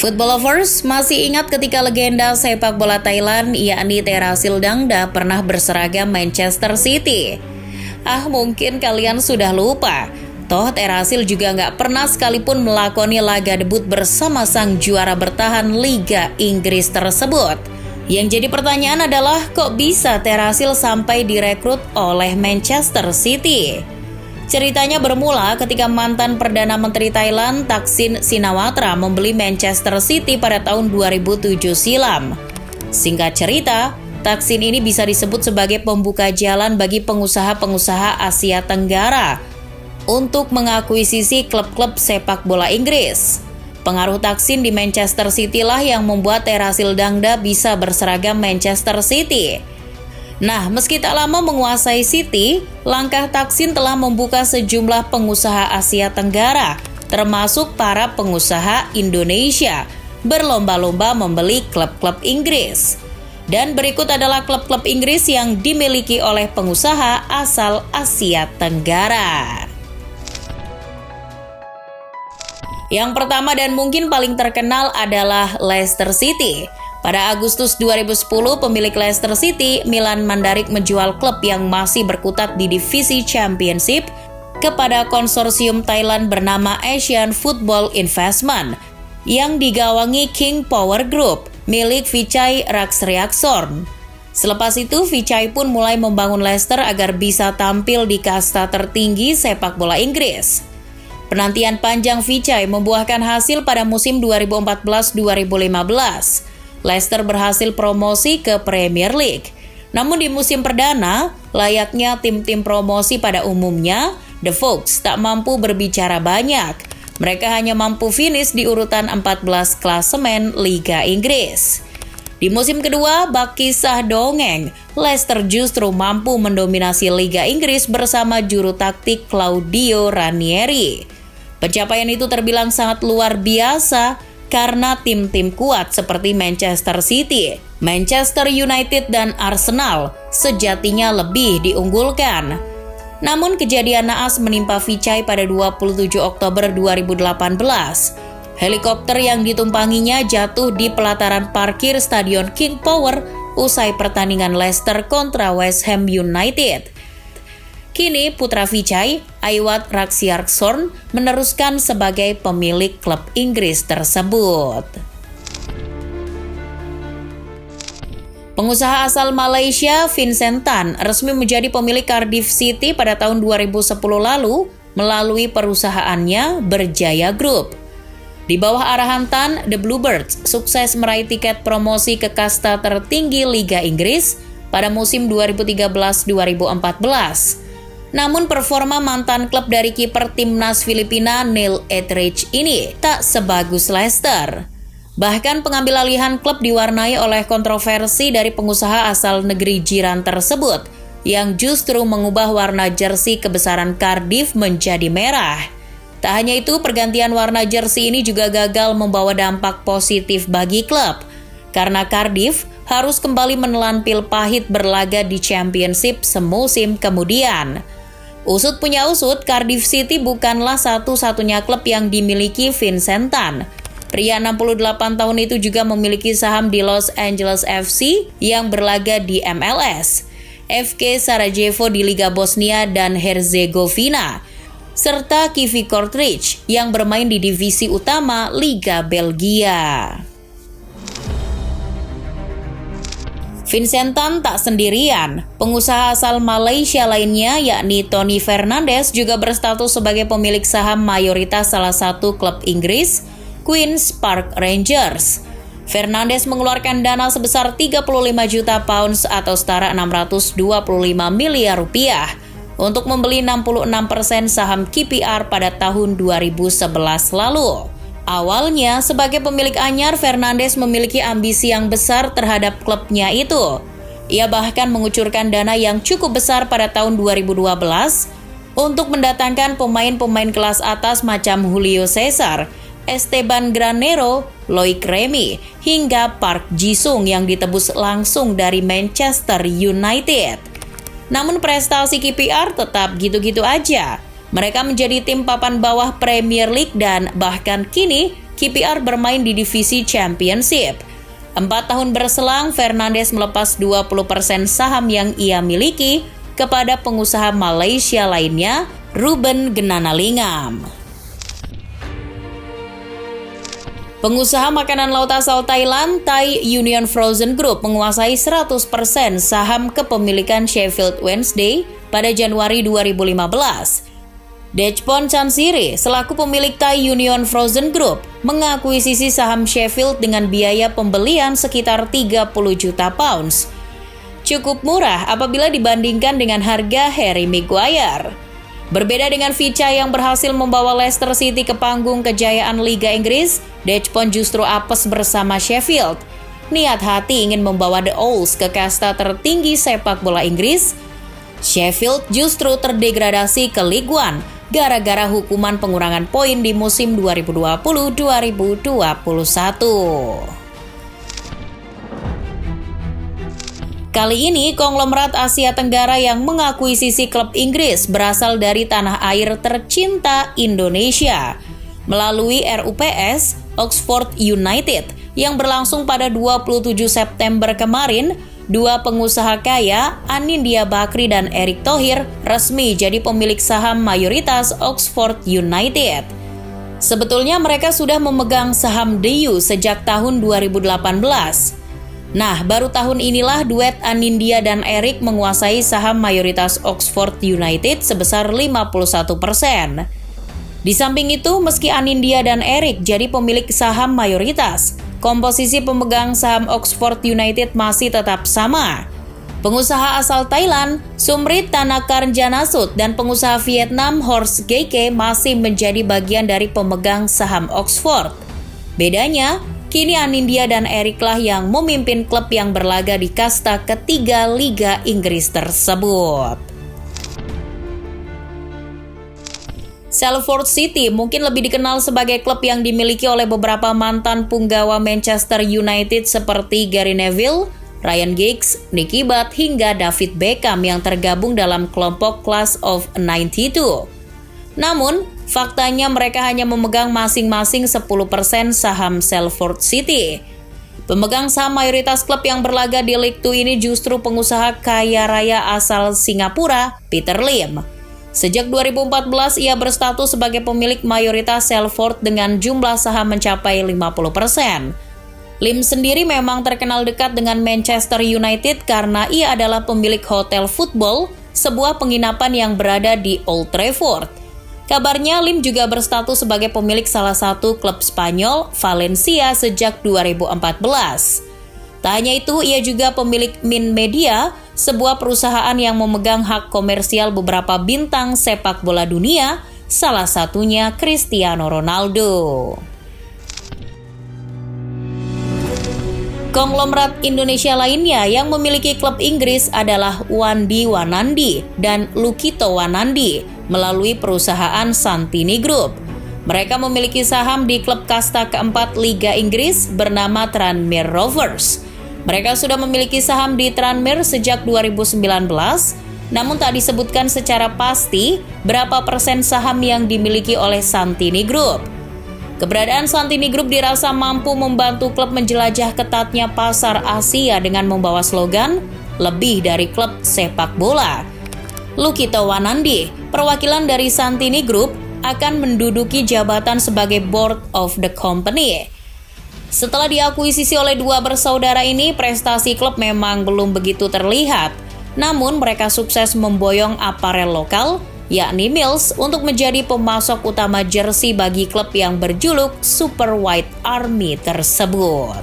Football lovers masih ingat ketika legenda sepak bola Thailand yakni Terasil Dangda pernah berseragam Manchester City? Mungkin kalian sudah lupa. Toh Terasil juga nggak pernah sekalipun melakoni laga debut bersama sang juara bertahan Liga Inggris tersebut. Yang jadi pertanyaan adalah kok bisa Terasil sampai direkrut oleh Manchester City? Ceritanya bermula ketika mantan Perdana Menteri Thailand Thaksin Shinawatra membeli Manchester City pada tahun 2007 silam. Singkat cerita, Thaksin ini bisa disebut sebagai pembuka jalan bagi pengusaha-pengusaha Asia Tenggara untuk mengakuisisi klub-klub sepak bola Inggris. Pengaruh Thaksin di Manchester City lah yang membuat Terasil Dangda bisa berseragam Manchester City. Nah, meski tak lama menguasai City, langkah Thaksin telah membuka sejumlah pengusaha Asia Tenggara, termasuk para pengusaha Indonesia, berlomba-lomba membeli klub-klub Inggris. Dan berikut adalah klub-klub Inggris yang dimiliki oleh pengusaha asal Asia Tenggara. Yang pertama dan mungkin paling terkenal adalah Leicester City. Pada Agustus 2010, pemilik Leicester City, Milan Mandarik menjual klub yang masih berkutat di divisi Championship kepada konsorsium Thailand bernama Asian Football Investment yang digawangi King Power Group milik Vichai Raksriaksorn. Selepas itu, Vichai pun mulai membangun Leicester agar bisa tampil di kasta tertinggi sepak bola Inggris. Penantian panjang Vichai membuahkan hasil pada musim 2014-2015. Leicester berhasil promosi ke Premier League. Namun di musim perdana, layaknya tim-tim promosi pada umumnya, The Fox tak mampu berbicara banyak. Mereka hanya mampu finish di urutan 14 klasemen Liga Inggris. Di musim kedua, bak kisah dongeng, Leicester justru mampu mendominasi Liga Inggris bersama juru taktik Claudio Ranieri. Pencapaian itu terbilang sangat luar biasa, karena tim-tim kuat seperti Manchester City, Manchester United, dan Arsenal sejatinya lebih diunggulkan. Namun kejadian naas menimpa Vichai pada 27 Oktober 2018. Helikopter yang ditumpanginya jatuh di pelataran parkir Stadion King Power usai pertandingan Leicester kontra West Ham United. Kini putra Vichai, Aiwat Raksriaksorn, meneruskan sebagai pemilik klub Inggris tersebut. Pengusaha asal Malaysia, Vincent Tan, resmi menjadi pemilik Cardiff City pada tahun 2010 lalu melalui perusahaannya Berjaya Group. Di bawah arahan Tan, The Bluebirds sukses meraih tiket promosi ke kasta tertinggi Liga Inggris pada musim 2013-2014. Namun performa mantan klub dari kiper timnas Filipina Neil Etheridge ini tak sebagus Leicester. Bahkan pengambil alihan klub diwarnai oleh kontroversi dari pengusaha asal negeri jiran tersebut yang justru mengubah warna jersey kebesaran Cardiff menjadi merah. Tak hanya itu, pergantian warna jersey ini juga gagal membawa dampak positif bagi klub karena Cardiff harus kembali menelan pil pahit berlaga di Championship semusim kemudian. Usut punya usut, Cardiff City bukanlah satu-satunya klub yang dimiliki Vincent Tan. Pria 68 tahun itu juga memiliki saham di Los Angeles FC yang berlaga di MLS, FK Sarajevo di Liga Bosnia dan Herzegovina, serta Kivi Kortrijk yang bermain di divisi utama Liga Belgia. Vincent Tan tak sendirian. Pengusaha asal Malaysia lainnya yakni Tony Fernandes juga berstatus sebagai pemilik saham mayoritas salah satu klub Inggris, Queen's Park Rangers. Fernandes mengeluarkan dana sebesar 35 juta pounds atau setara 625 miliar rupiah untuk membeli 66% saham KPR pada tahun 2011 lalu. Awalnya, sebagai pemilik anyar, Fernandes memiliki ambisi yang besar terhadap klubnya itu. Ia bahkan mengucurkan dana yang cukup besar pada tahun 2012 untuk mendatangkan pemain-pemain kelas atas macam Julio Cesar, Esteban Granero, Loic Remy, hingga Park Ji-sung yang ditebus langsung dari Manchester United. Namun prestasi KPR tetap gitu-gitu aja. Mereka menjadi tim papan bawah Premier League dan bahkan kini KPR bermain di divisi Championship. 4 tahun berselang, Fernandes melepas 20% saham yang ia miliki kepada pengusaha Malaysia lainnya, Ruben Genanalingam. Pengusaha makanan laut asal Thailand, Thai Union Frozen Group, menguasai 100% saham kepemilikan Sheffield Wednesday pada Januari 2015. Dechpon Chansiri, selaku pemilik Thai Union Frozen Group, mengakuisisi saham Sheffield dengan biaya pembelian sekitar 30 juta pounds. Cukup murah apabila dibandingkan dengan harga Harry Maguire. Berbeda dengan Vicha yang berhasil membawa Leicester City ke panggung kejayaan Liga Inggris, Dechpon justru apes bersama Sheffield. Niat hati ingin membawa The Owls ke kasta tertinggi sepak bola Inggris. Sheffield justru terdegradasi ke League One gara-gara hukuman pengurangan poin di musim 2020-2021. Kali ini, konglomerat Asia Tenggara yang mengakuisisi klub Inggris berasal dari tanah air tercinta Indonesia. Melalui RUPS, Oxford United, yang berlangsung pada 27 September kemarin, dua pengusaha kaya, Anindya Bakri dan Erick Thohir, resmi jadi pemilik saham mayoritas Oxford United. Sebetulnya mereka sudah memegang saham DU sejak tahun 2018. Nah, baru tahun inilah duet Anindya dan Erick menguasai saham mayoritas Oxford United sebesar 51%. Di samping itu, meski Anindya dan Erick jadi pemilik saham mayoritas, komposisi pemegang saham Oxford United masih tetap sama. Pengusaha asal Thailand, Sumrit Thanakarnjanasut, dan pengusaha Vietnam Horst Geike masih menjadi bagian dari pemegang saham Oxford. Bedanya, kini Anindya dan Erick-lah yang memimpin klub yang berlaga di kasta ketiga Liga Inggris tersebut. Salford City mungkin lebih dikenal sebagai klub yang dimiliki oleh beberapa mantan punggawa Manchester United seperti Gary Neville, Ryan Giggs, Nicky Butt, hingga David Beckham yang tergabung dalam kelompok Class of 92. Namun, faktanya mereka hanya memegang masing-masing 10% saham Salford City. Pemegang saham mayoritas klub yang berlaga di League 2 ini justru pengusaha kaya raya asal Singapura, Peter Lim. Sejak 2014, ia berstatus sebagai pemilik mayoritas Salford dengan jumlah saham mencapai 50%. Lim sendiri memang terkenal dekat dengan Manchester United karena ia adalah pemilik Hotel Football, sebuah penginapan yang berada di Old Trafford. Kabarnya, Lim juga berstatus sebagai pemilik salah satu klub Spanyol, Valencia, sejak 2014. Tak hanya itu, ia juga pemilik Min Media, sebuah perusahaan yang memegang hak komersial beberapa bintang sepak bola dunia, salah satunya Cristiano Ronaldo. Konglomerat Indonesia lainnya yang memiliki klub Inggris adalah Wandi Wanandi dan Lukito Wanandi melalui perusahaan Santini Group. Mereka memiliki saham di klub kasta keempat Liga Inggris bernama Tranmere Rovers. Mereka sudah memiliki saham di Tranmere sejak 2019, namun tak disebutkan secara pasti berapa persen saham yang dimiliki oleh Santini Group. Keberadaan Santini Group dirasa mampu membantu klub menjelajah ketatnya pasar Asia dengan membawa slogan lebih dari klub sepak bola. Lukito Wanandi, perwakilan dari Santini Group, akan menduduki jabatan sebagai board of the company. Setelah diakuisisi oleh dua bersaudara ini, prestasi klub memang belum begitu terlihat. Namun mereka sukses memboyong aparel lokal, yakni Mills, untuk menjadi pemasok utama jersey bagi klub yang berjuluk Super White Army tersebut.